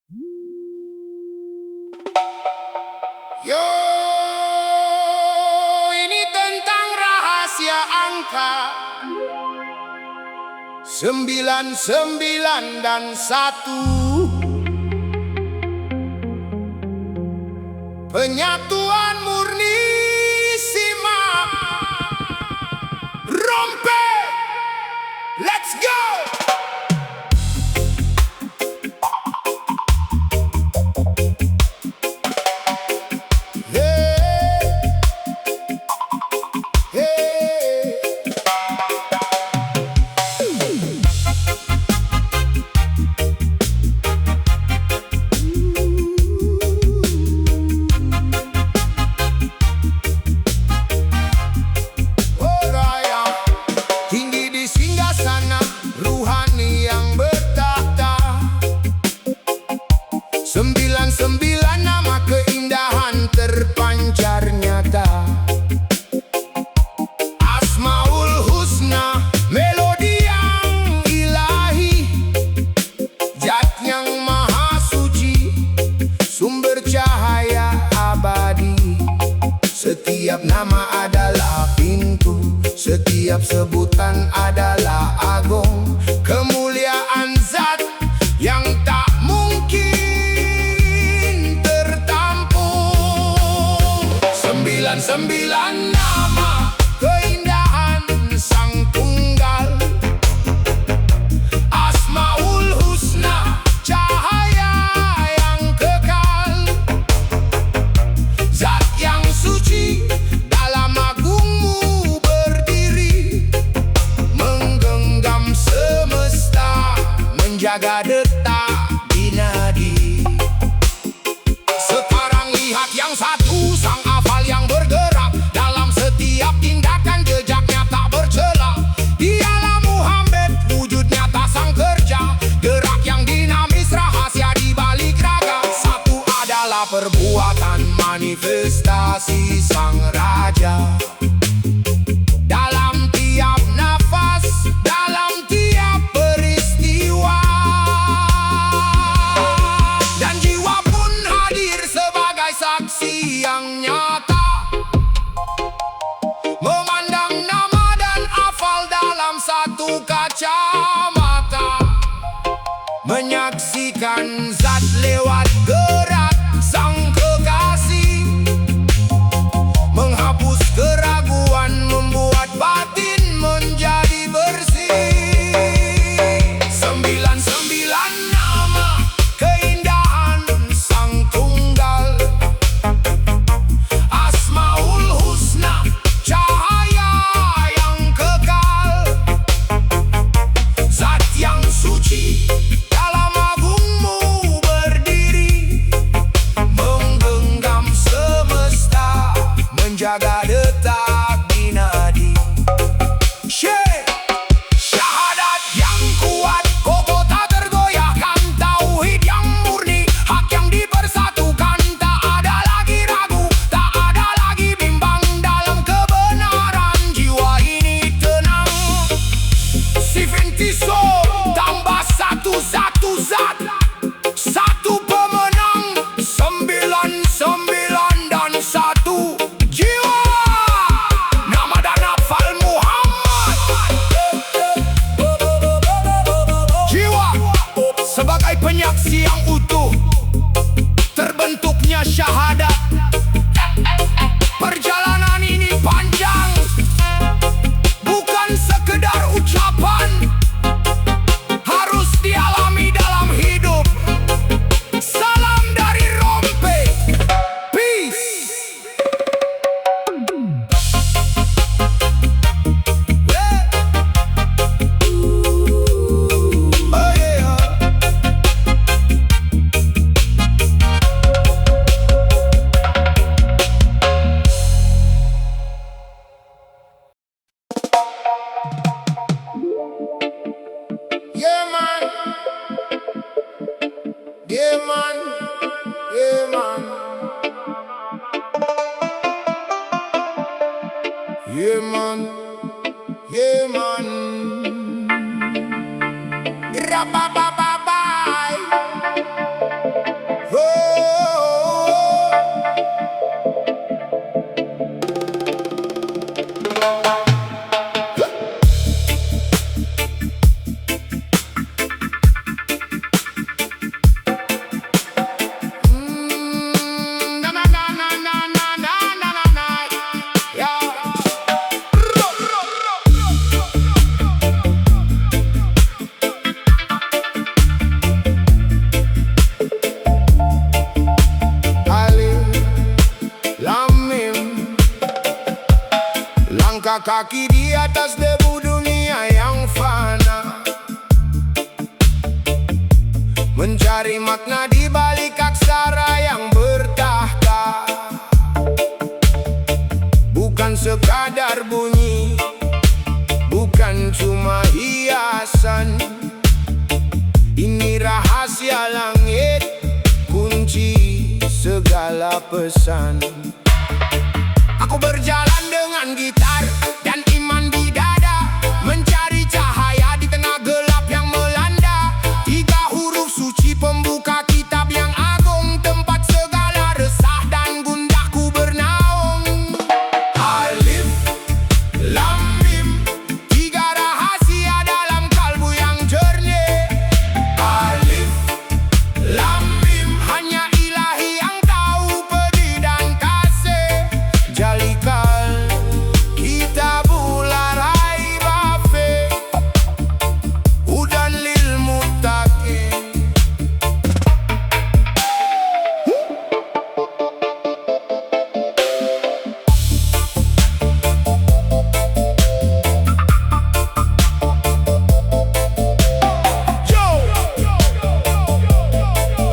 Yo, ini tentang rahasia angka 99 dan 1. Penyatuan murni simak rompe. Let's go. Sembilan nama keindahan terpancar nyata. Asmaul Husna, melodi yang ilahi, Zat yang maha suci, sumber cahaya abadi. Setiap nama adalah pintu, setiap sebutan adalah agung. Kemuliaan Zat yang tak mungkin 99 nama keindahan Sang Tunggal. Asmaul Husna, cahaya yang kekal. Zat yang suci, dalam agungmu berdiri, menggenggam semesta, menjaga detak di nadi. Sekarang lihat yang satu, sang hafal yang bergerak dalam setiap tindakan, jejaknya tak bercela. Dialah Muhammad, wujud nyata sang kerja, gerak yang dinamis, rahasia di balik raga. Satu adalah perbuatan manifestasi sang raja. Dalam tiap nafas, dalam tiap peristiwa, dan jiwa pun hadir sebagai saksi yang nyata. Memandang nama dan hafal dalam satu kacamata, menyaksikan Zat lewat gerak sang kekasih, menghapus keraguan, membuat batin menjadi bersih. 99 nama keindahan Sang Tunggal. Asmaul Husna, cahaya yang kekal. Zat yang suci, dalam agungmu berdiri, menggenggam semesta, menjaga detak di nadi. Syahadat yang kuat, kokoh tak tergoyahkan. Tauhid yang murni, hak yang dipersatukan. Tak ada lagi ragu, tak ada lagi bimbang dalam kebenaran. Jiwa ini tenang. Sifentiso, tambah satu Zat, satu pemenang. 99 dan 1 jiwa. Nama dan hafal Muhammad. Jiwa sebagai penyaksi yang utuh, terbentuknya syahadat. Perjalanan ini panjang, bukan sekedar ucapan, harus dialami dalam hidup. Salam dari Rompe. Peace. Oh yeah. Yeah man, yeah man, yeah man, yeah man, yeah man. Ra-ba-ba-ba-bye. kaki di atas debu dunia yang fana, mencari makna di balik aksara yang bertahta. Bukan sekadar bunyi, bukan cuma hiasan. Ini rahasia langit, kunci segala pesan. Aku berjalan dengan gitar dan iman di dada, mencari cahaya di tengah gelap yang melanda. 3 huruf suci pembuka kitab yang agung, tempat segala resah dan gundaku bernaung. Alif, Lam, Mim, 3 rahasia dalam kalbu yang jernih. Alif, Lam, Mim, hanya Ilahi yang tahu pedih dan kasih. Jalikal kitabul raib fi hudan lil muttaqin.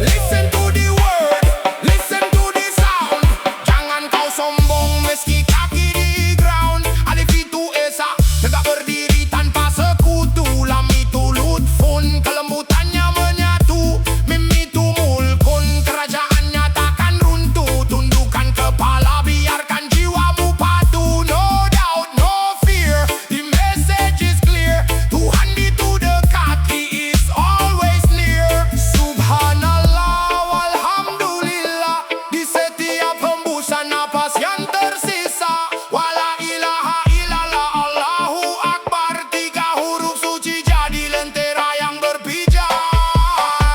Listen to the word, listen to the sound. Jangan kau sombong meski kaki di ground. Alif itu esa, tegak berdiri tanpa sekutu. Lam itu lutfun, kelembutannya menyatu. Mim itu mulkun, kerajaannya takkan runtuh. Tundukkan kepala, biarkan jiwamu patuh. No doubt, no fear, the message is clear. Tuhan itu dekat, He is always near. Subhanallah, walhamdulillah, di setiap hembusan napas yang tersisa. Wala ilaha illallah, Allahu Akbar. 3 huruf suci jadi lentera yang berpijar.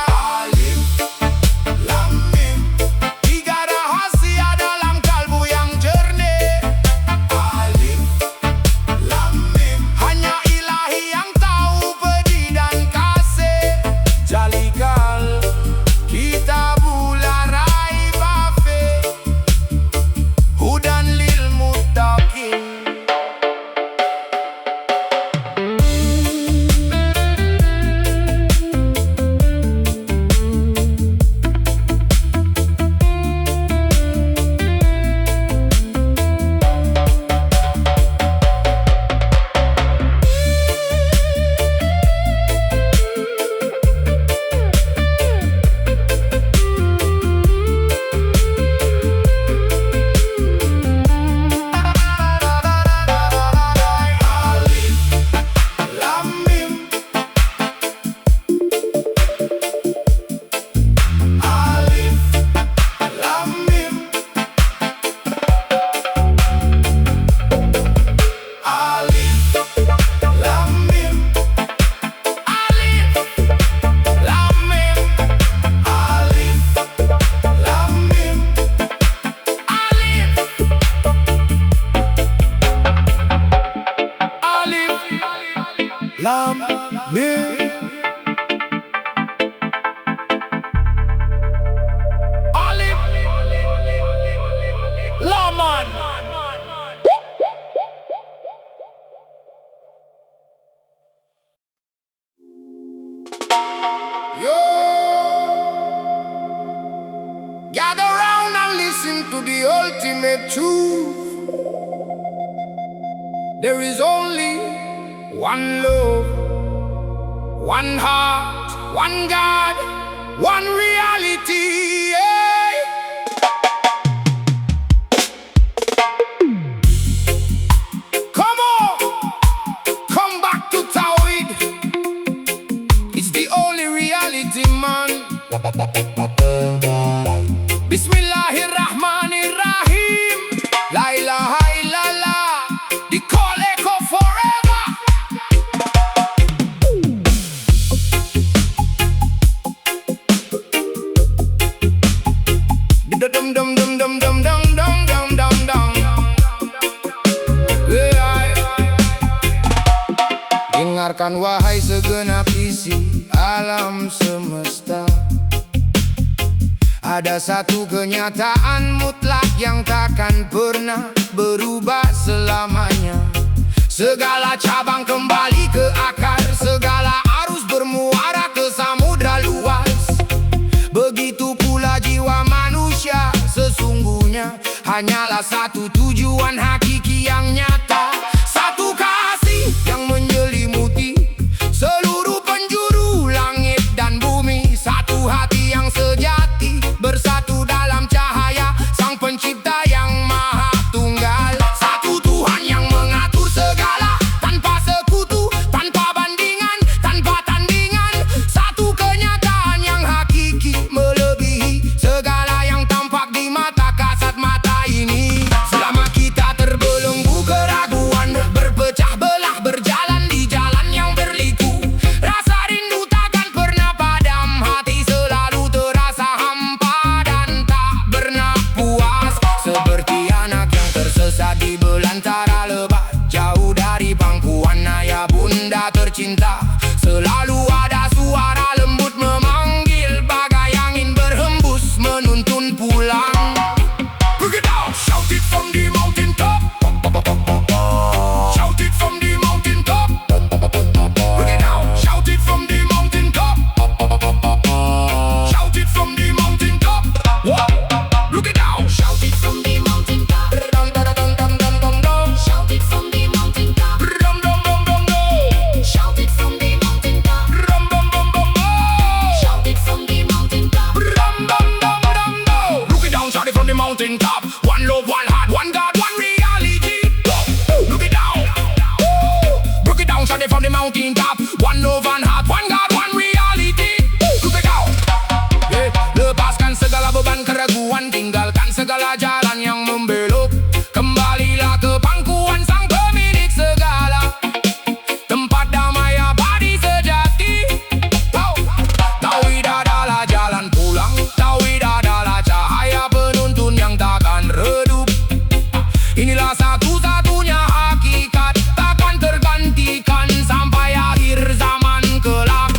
Alif, Lam, Mim, 3 rahasia dalam kalbu yang jernih. Alif, Lam, Mim, hanya Ilahi yang tahu pedih dan kasih. Jalikal kitabul raib fi hudan lil muttaqin. Lam, Mim, Alif, Laman. Yo, gather round and listen to the ultimate truth. There is only one love, one heart, one God, one reality. Yeah. Come on, come back to Tawhid. It's the only reality, man. Bismillahirrahmanirrahim. La ilaha illallah, the call echo forever. Dum dum dum dum dum dum dum dum dum dum. Dengarkan wahai segenap isi alam semesta. Ada satu kenyataan mutlak yang takkan pernah berubah selamanya. Segala cabang kembali ke akar, segala arus bermuara ke samudra luas. Begitu pula jiwa manusia, sesungguhnya hanyalah satu tujuan hakiki yang nyata. Satu kasih yang menyelimuti seluruh penjuru langit dan bumi. Satu hati yang sejati bersatu dalam cahaya Sang Pencipta yang Maha Tunggal. Satu Tuhan yang mengatur segala tanpa sekutu, tanpa bandingan, tanpa tandingan. Satu kenyataan yang hakiki melebihi segala yang tampak di mata kasat mata ini. Selama kita terbelenggu keraguan, berpecah belah, berjalan di jalan yang berliku, rasa rindu takkan pernah padam, hati selalu terasa hampa dan tak pernah puas. Seperti anak yang tersesat di belantara lebat, jauh dari pangkuan ayah bunda tercinta. Selalu ada suara lembut memanggil, bagai angin berhembus menuntun pulang. Bring it down, shout it from the mountain top. Shout it from the mountain top. Bring it down, shout it from the mountain top. Shout it from the mountain top. What? Look it down, shout it from the mountain top. Dum dum dum dum dum dum dum. Shout it from the mountain top. Dum dum dum dum dum. Shout it from the mountain top. Dum dum dum dum dum. Shout it from the mountain top. Dum dum dum dum dum. Look it down, shout it from the mountain top. One love, one heart, one God, one reality. Look it down. Look it down, shout it from the mountain top. One love, one heart, one God, one reality. Look it down. Yeah. Lepaskan segala beban keraguan, tinggalkan segala jalan yang membelok. Kembalilah ke pangkuan Sang Pemilik segala, tempat damai abadi sejati. Tauhid adalah jalan pulang, tauhid adalah cahaya penuntun yang takkan redup. Inilah satu-satunya hakikat, takkan tergantikan sampai akhir zaman kelak.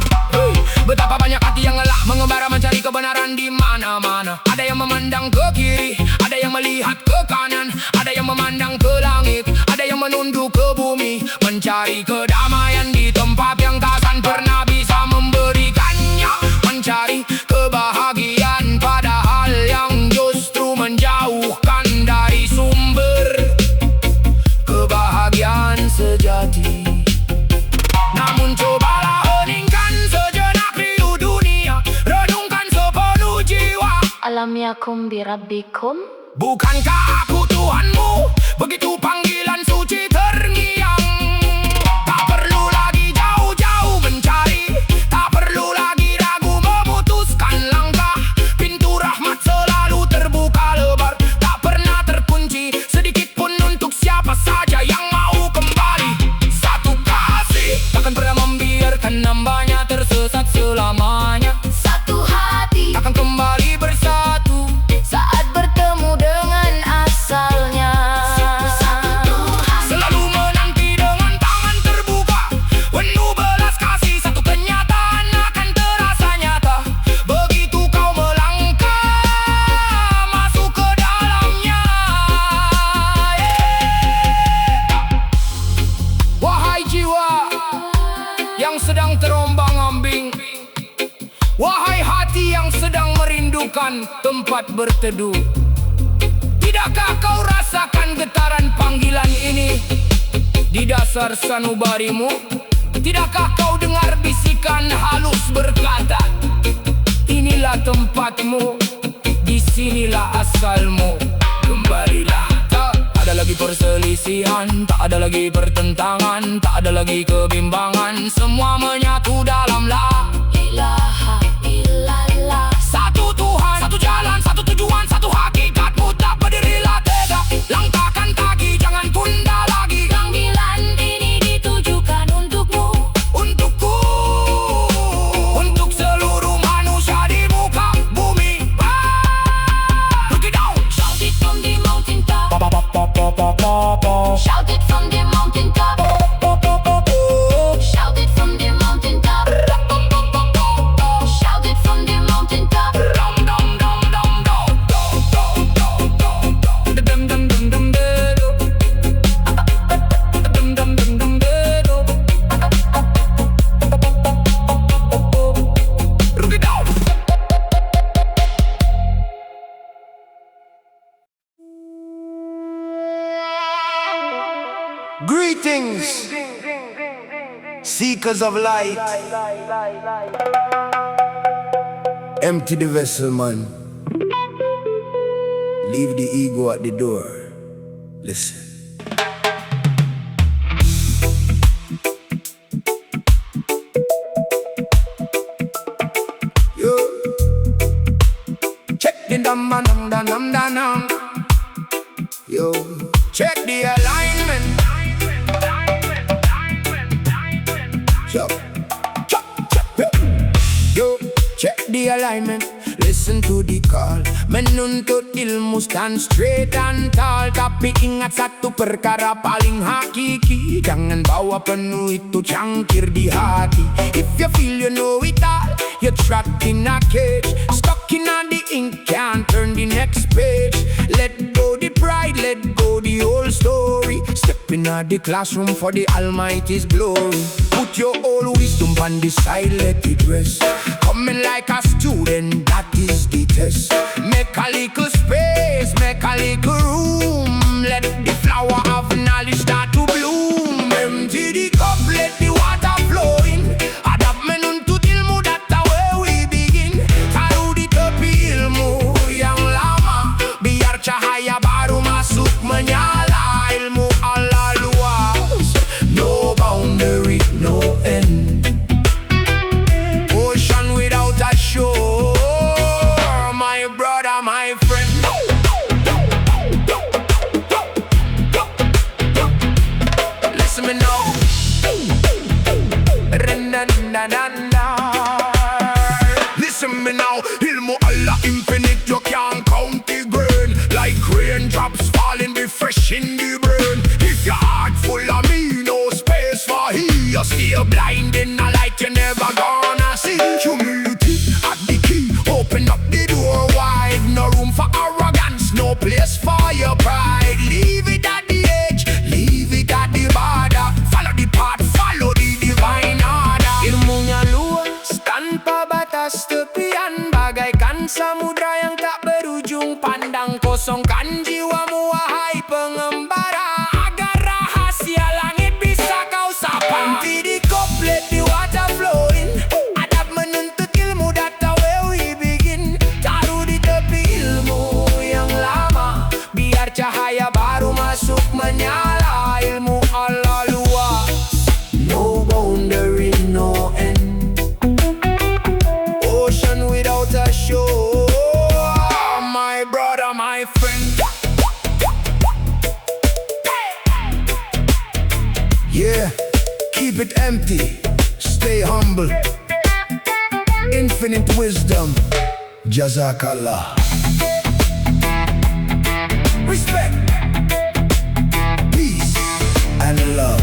Betapa banyak hati yang lelah mengembara mencari kebenaran di mana-mana. Ada yang memandang ke kiri, ada yang melihat ke kanan, ada yang memandang ke langit, ada yang menunduk ke bumi, mencari kedamaian di tempat yang takkan pernah bisa memberikannya, mencari kebahagiaan padahal yang justru menjauhkan dari sumber kebahagiaan sejati. Namun cobalah heningkan sejenak riuh dunia, renungkan sepenuh jiwa. Alam yakum birabbikum. Bukankah aku Tuhanmu? Begitu panggilan suci terngiang. Tak perlu lagi jauh-jauh mencari, tak perlu lagi ragu memutuskan langkah. Pintu rahmat selalu terbuka lebar, tak pernah terkunci sedikit pun untuk siapa saja yang mau kembali. Satu kasih takkan pernah membiarkan hambanya tersesat selamanya. Satu hati Takkan kembali bersatu saat bertemu dengan asalnya. Satu Tuhan selalu menanti dengan tangan terbuka, penuh belas kasih. Satu kenyataan akan terasa nyata begitu kau melangkah masuk ke dalamnya. Wahai jiwa yang sedang terombang-ambing, wahai hati yang sedang merindukan tempat berteduh, tidakkah kau rasakan getaran panggilan ini di dasar sanubarimu? Tidakkah kau dengar bisikan halus berkata, inilah tempatmu, disinilah asalmu, kembalilah. Tak ada lagi perselisihan, tak ada lagi pertentangan, tak ada lagi kebimbangan. Semua menyatu dalam la ilaha illallah. satu Tuhan, satu jalan, satu tujuan, satu hakikat mutlak. Berdirilah tegak, langkahkan kaki, jangan tunda lagi. Panggilan ini ditujukan untukmu, Untukku, untuk seluruh manusia di muka bumi. Look it down. shout it from the mountain top. Shout it from the mountain top. Shout it from the mountain top. Greetings, seekers of light. Empty the vessel, man. Leave the ego at the door. Listen. Yo, check the dum dum dum dum dum. Yo, check the alignment. Chop, chop, chop. Yo, check the alignment. Listen to the call. Menuntut ilmu, stand straight and tall. Tapi ingat satu perkara paling hakiki, jangan bawa penuh itu cangkir di hati. If you feel you know it all, you're trapped in a cage, stuck in a the ink, can't turn the next page. Let go the pride, let go the old story. Step in a the classroom for the Almighty's glory. Put your old wisdom on the side, let it rest. Coming like a student, that is the test. Make a little space, make a little room. Let the flower of knowledge start to bloom. Empty the cup, let the water flow in. Adapt menuntut ilmu, that's where we begin. Taruh di tepi ilmu yang lama, biar cahaya baru masuk menyala. Ilmu Allah luas, no boundary, no end. Ocean without a shore, my brother, my friend. Listen me now. Listen me now. Ilmu Allah infinite, you can't count the grain. Like raindrops falling, refreshing the brain. If your heart full of me, no space for he. You stay blind in a light you never gonna see. Humility at the key, open up the door wide. No room for arrogance, no place for your pride. Leave it at the edge, leave it at the border. Follow the path, follow the divine order. Ilmunya luas tanpa batas, tepian bagaikan samudra yang tak berujung. Pandang kosongkan jiwamu, wahai pengembara, agar rahasia langit bisa kau sapa. Empty the cup, let the water flow in. Adab menuntut ilmu, that's where we begin. Taruh di tepi ilmu yang lama, biar cahaya baru masuk menyala. Ilmu Allah luas, no boundary, no end. Ocean without a shore, my brother, my friend. Yeah, keep it empty, stay humble. Infinite wisdom, Jazakallah. Respect, peace, and love.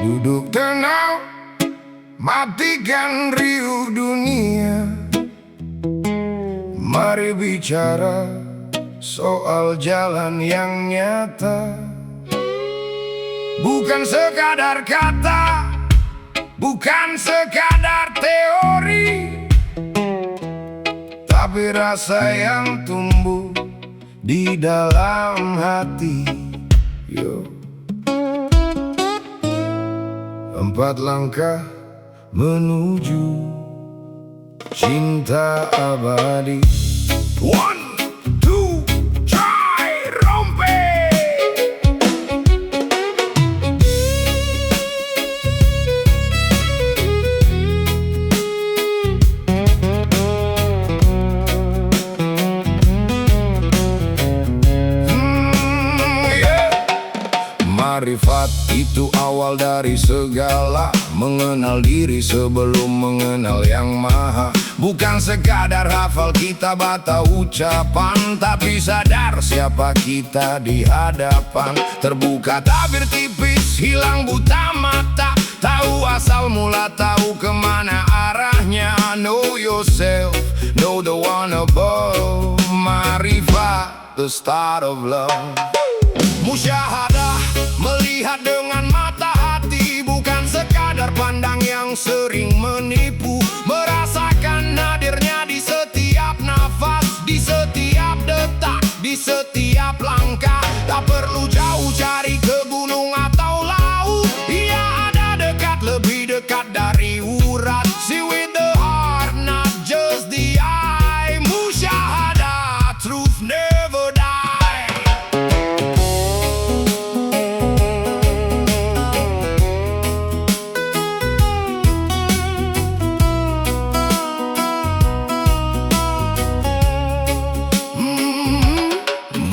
Duduk tenang, matikan riuh dunia. Mari bicara soal jalan yang nyata. Bukan sekadar kata, bukan sekadar teori, tapi rasa yang tumbuh di dalam hati. Yo. 4 langkah menuju cinta abadi. 1, 2, try, rompe. Yeah. Marifat itu awal dari segala. Mengenal diri sebelum mengenal yang maha. Bukan sekadar hafal kitab atau ucapan, tapi sadar siapa kita di hadapan. Terbuka tabir tipis, hilang buta mata. Tahu asal mula, tahu kemana arahnya. Know yourself, know the one above. Marifat, the start of love. Musyahadah, melihat dengan mata hati. Bukan sekadar pandang yang sering menipu. Merasakan hadirnya di setiap nafas, di setiap detak, di setiap langkah. Tak perlu jauh cari ke gunung atau laut. Ia ada dekat, lebih dekat dari urat. See with the heart, not just the eye. Musyahadah, truth never die.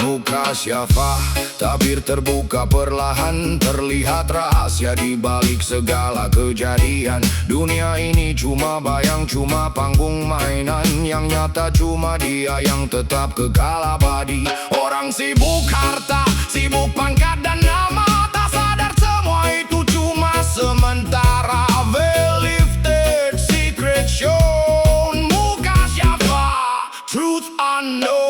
Mukasyafah, tabir terbuka perlahan. Terlihat rahasia di balik segala kejadian. Dunia ini cuma bayang, cuma panggung mainan. Yang nyata cuma dia yang tetap kekal abadi. Orang sibuk harta, sibuk pangkat dan nama. Tak sadar semua itu cuma sementara. Veil lifted, secret shown. Mukasyafah, truth unknown.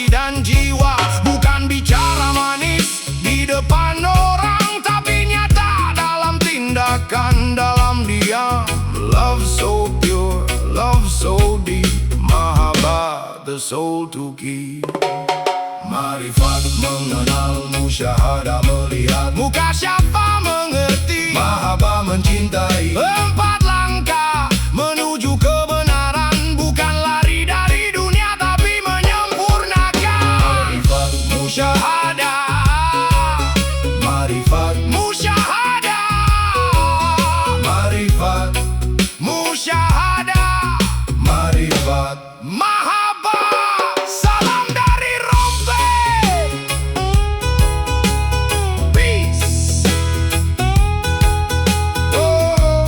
Dan jiwa, bukan bicara manis di depan orang, tapi nyata dalam tindakan, dalam diam. Love so pure, love so deep. Mahabbah, the soul to keep. Marifat mengenal, musyahadah melihat. Mukasyafah mengerti, mahabbah mencintai. Empat langkah menuju kebenaran, bukan lari dari dunia tapi menyempurnakan. Musyahadah, marifat, musyahadah, marifat, musyahadah, marifat, mahabbah. Salam dari Rompe. Peace. Oh,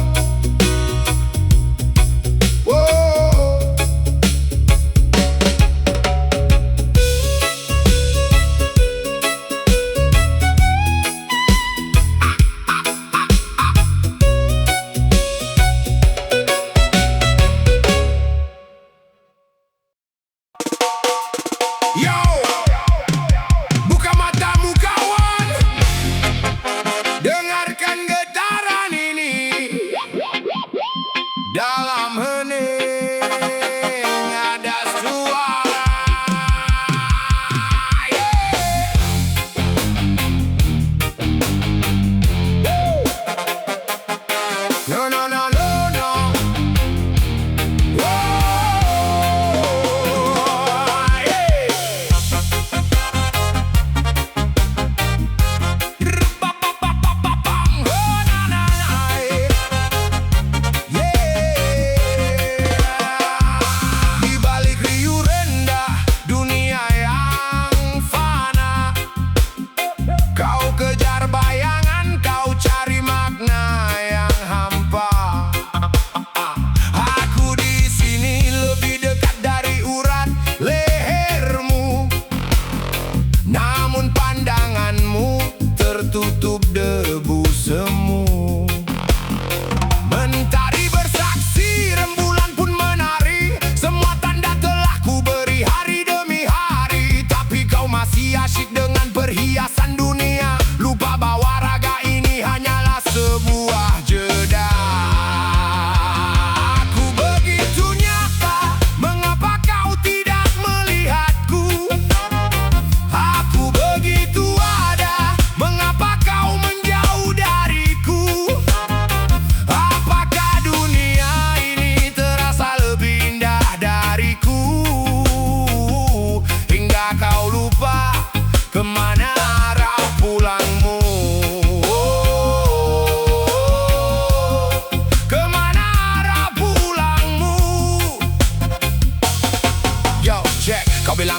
oh. Yo, buka matamu kawan, dengarkan getaran ini. Dalam hening ada suara. Yeah. No, no, no, no, no. Whoa. Yeah.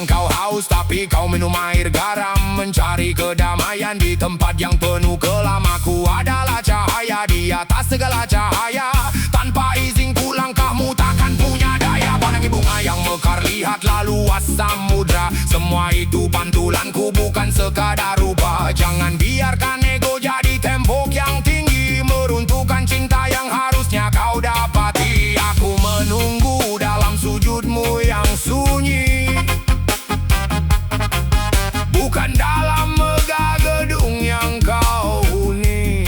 Siang kau haus tapi kau minum air garam, mencari kedamaian di tempat yang penuh kelam. Aku adalah cahaya di atas segala cahaya, tanpa izinku langkahmu takkan punya daya. Pandangi bunga yang mekar, lihatlah luas samudra. Semua itu pantulanku, bukan sekadar rupa. Jangan biarkan ego jadi tembok yang tinggi, meruntuhkan cinta yang harusnya kau dapati. Aku menunggu dalam sujudmu yang sunyi, bukan dalam megah gedung yang kau huni.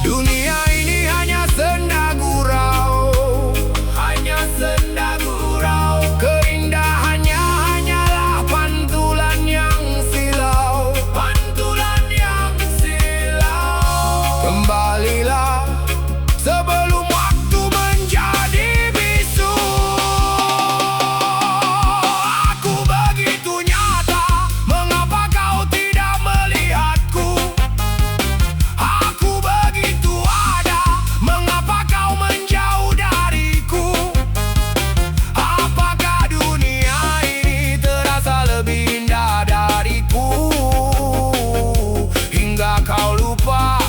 Dunia ini hanya senda gurau, hanya senda gurau. Keindahannya hanyalah pantulan yang silau, pantulan yang silau. Kembalilah sebelum waktu menjadi bisu. Aku begitu nyata, mengapa kau tidak melihatku? Aku begitu ada, mengapa kau menjauh dariku? Apakah dunia ini terasa lebih indah dariku, hingga kau lupa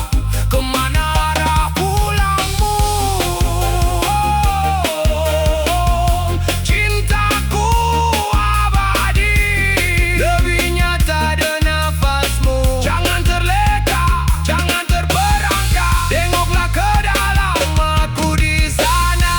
kemana arah pulangmu? Cintaku abadi, lebih nyata dari nafasmu. Jangan terleka, jangan terperangkap, tengoklah ke dalam aku di sana.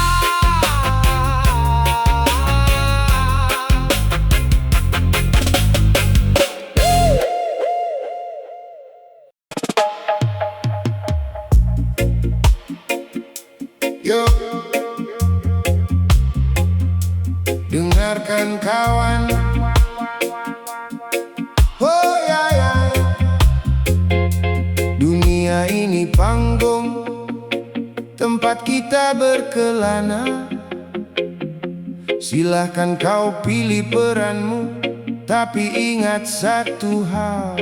Yo, dengarkan kawan. Oh ya ya, dunia ini panggung, tempat kita berkelana. Silahkan kau pilih peranmu, tapi ingat satu hal.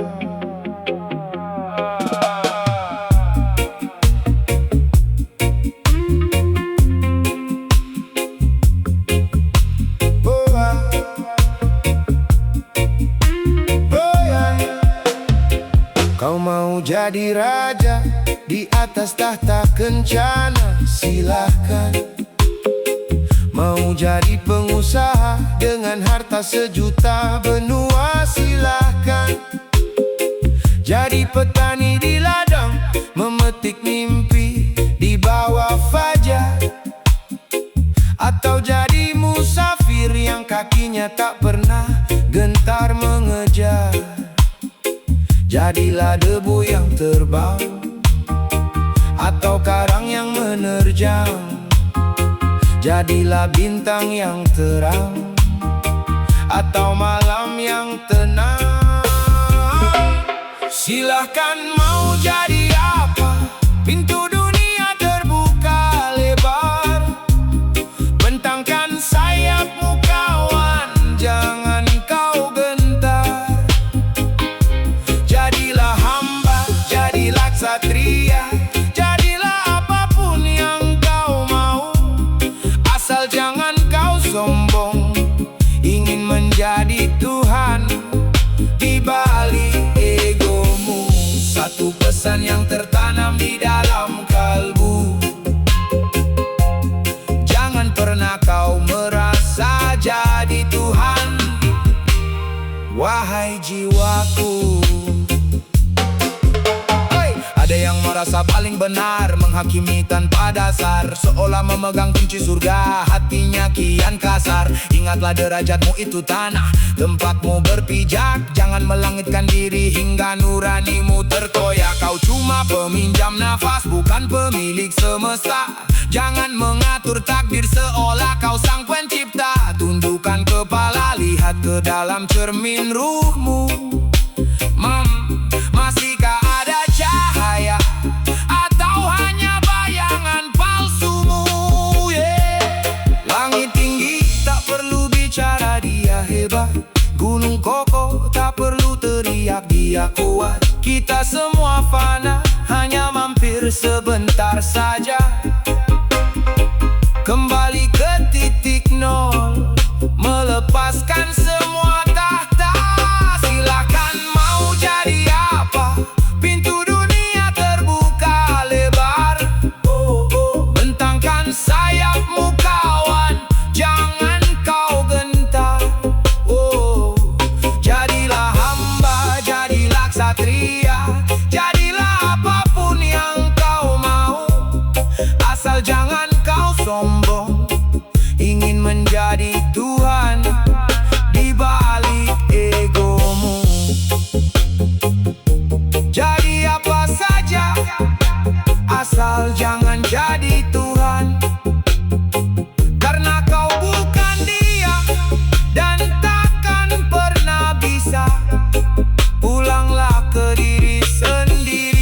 Kau mau jadi raja di atas tahta kencana, silahkan. Mau jadi pengusaha dengan harta sejuta benua, silahkan. Jadi petani di ladang, memetik mimpi di bawah fajar. Atau jadi musafir yang kakinya tak pernah gentar mengejar. Jadilah debu yang terbang, atau karang yang menerjang. Jadilah bintang yang terang, atau malam yang tenang. Silahkan mau jadi apa, pintu dunia terbuka lebar. Bentangkan sayapmu kawan, jangan kau gentar. Jadilah hamba, jadilah ksatria, jadilah apapun yang kau mau. Asal jangan kau sombong, ingin menjadi Tuhan di balik egomu. Satu pesan yang tertanam di dalam kalbu, jangan pernah kau merasa jadi Tuhan, wahai jiwaku. Ada yang merasa paling benar, menghakimi tanpa dasar, seolah memegang kunci surga, hatinya kian kasar. Ingatlah derajatmu itu tanah, tempatmu berpijak. Jangan melangitkan diri hingga nuranimu terkoyak. Kau cuma peminjam nafas, bukan pemilik semesta. Jangan mengatur takdir seolah kau sang pencipta. Tundukkan kepala, lihat ke dalam cermin ruhmu. Masihkah ada cahaya, atau hanya bayangan palsumu? Langit tinggi tak perlu bicara dia hebat, gunung kokoh tak perlu teriak dia kuat. Kita semua fana, hanya mampir sebentar saja. Kembali ke titik nol, melepas asal jangan jadi Tuhan, karena kau bukan dia dan takkan pernah bisa. Pulanglah ke diri sendiri.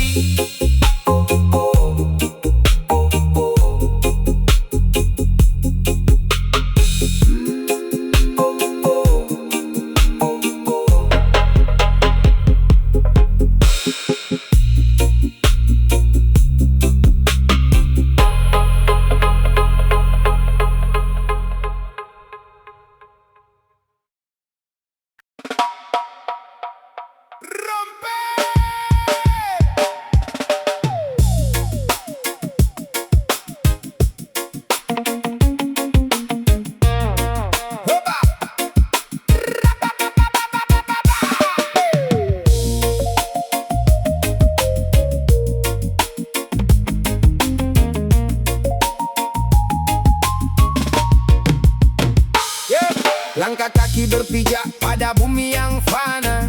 Langkah kaki berpijak pada bumi yang fana,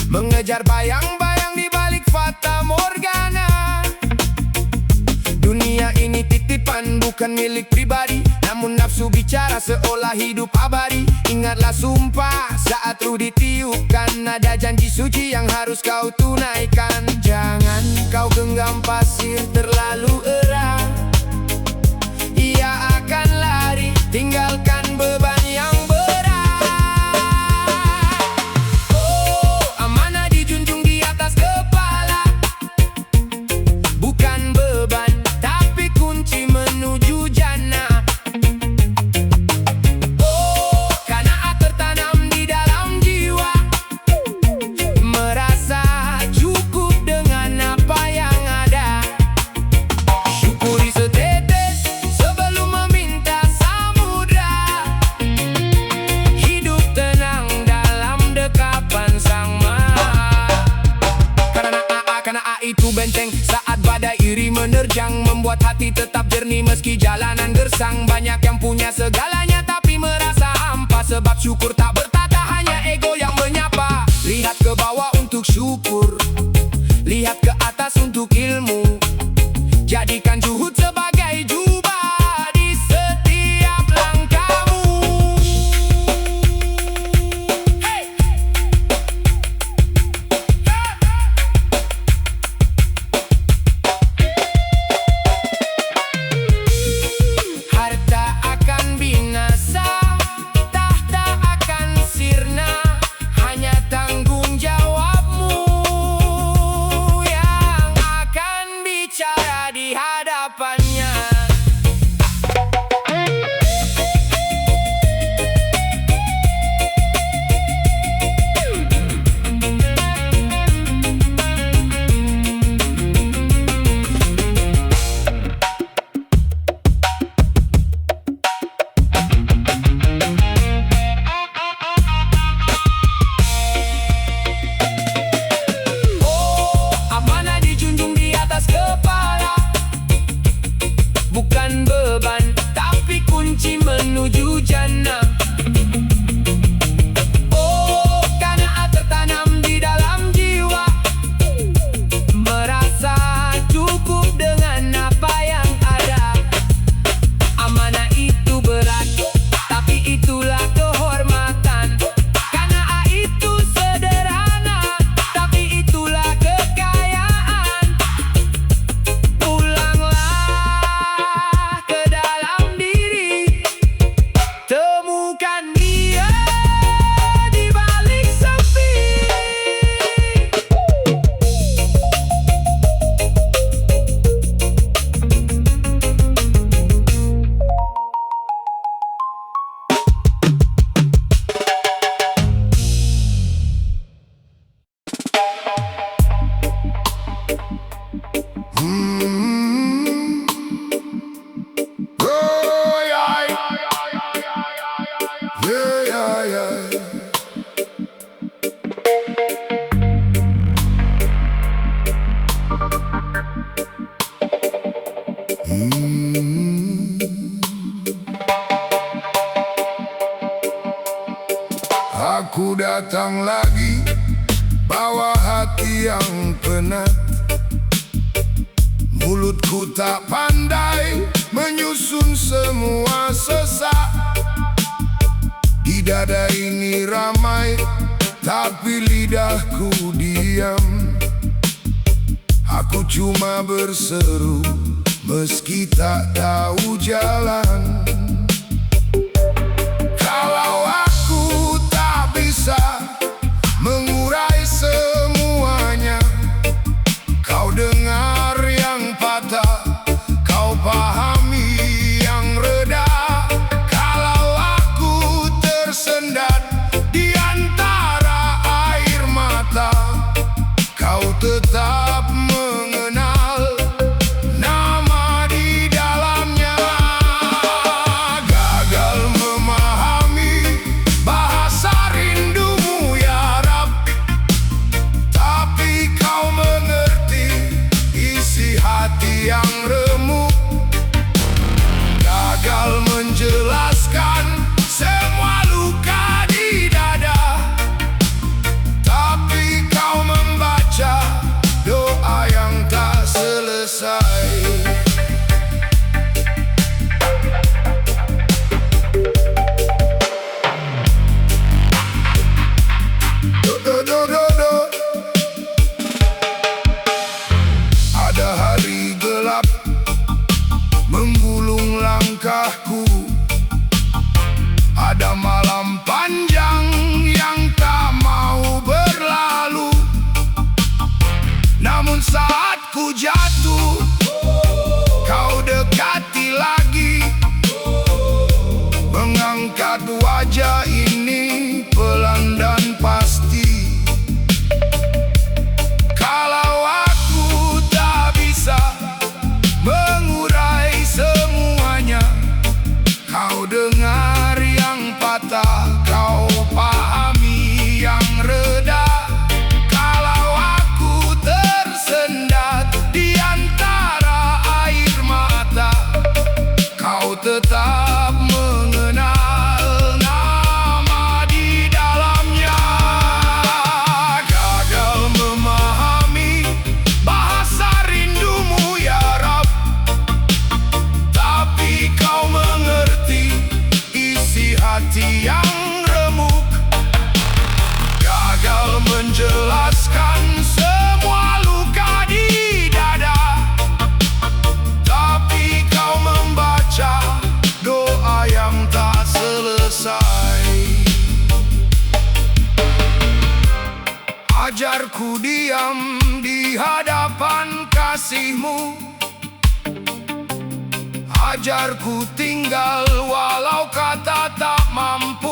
mengejar bayang-bayang di balik fata morgana. Dunia ini titipan bukan milik pribadi, namun nafsu bicara seolah hidup abadi. Ingatlah sumpah saat ruh ditiupkan, ada janji suci yang harus kau tunaikan. Jangan kau genggam pasir terlalu erat, ia akan lari, tinggalkan beban yang berat. Oh, amanah dijunjung di atas kepala, bukan beban, tapi kunci menuju jannah. Oh, qanaat tertanam di dalam jiwa, merasa cukup dengan apa yang ada. Syukuri setetes sebelum meminta samudra, hidup tenang dalam dekapan Sang Maha. Karena itu benteng saat badai iri menerjang, membuat hati tetap jernih meski jalanan gersang. Banyak yang punya segalanya tapi merasa hampa, sebab syukur tak bertata, hanya ego yang menyapa. Lihat ke bawah untuk syukur, lihat ke atas untuk ilmu. Jadikan juhud sebagai jubah di setiap langkahmu. Hey! Harta akan binasa, tahta akan sirna, hanya tanggung jawabmu yang akan bicara di hadapannya. Oh, amanah dijunjung di atas kepala, bukan beban, tapi kunci menuju jannah. Oh, qanaat tertanam di dalam jiwa, merasa cukup dengan apa yang ada. Amanah itu berat, tapi itulah kehormatan. Qanaat itu sederhana, tapi itulah kekayaan. Pulanglah ke dalam diri, temukan dia di balik sepi. Oh, yeah. Yeah, yeah. Aku datang lagi, bawa hati yang penat, Mulutku tak pandai menyusun semua sesak. Di dada ini ramai, tapi lidahku diam. Aku cuma berseru meski tak tahu jalan. Kalau aku tak bisa mengurai semuanya, kau dengar yang patah, kau pahami yang reda. Kalau aku tersendat di antara air mata, kau tetap mengenal nama di dalamnya. Gagal memahami bahasa rindumu ya Rab, tapi kau mengerti isi hati yang remuk. Gagal menjelaskan semua luka di dada, tapi kau membaca doa yang tak selesai. Ada hari gelap menggulung langkahku, ada malam panjang yang tak mau berlalu. Namun saat ku jatuh, kau dekati lagi, mengangkat wajah ini pelan dan pasti. Kalau aku tak bisa mengurai semuanya, kau dengar yang patah, kau pahami yang reda. Kalau aku tersendat di antara air mata, kau tetap mengenal nama di dalamnya. Gagal memahami bahasa rindumu ya Rab, tapi kau mengerti isi hati yang remuk. Gagal menjelaskan semua luka di dada, tapi kau membaca doa yang tak selesai. Ajarku diam di hadapan kasih-Mu, ajarku tinggal walau kata tak mampu.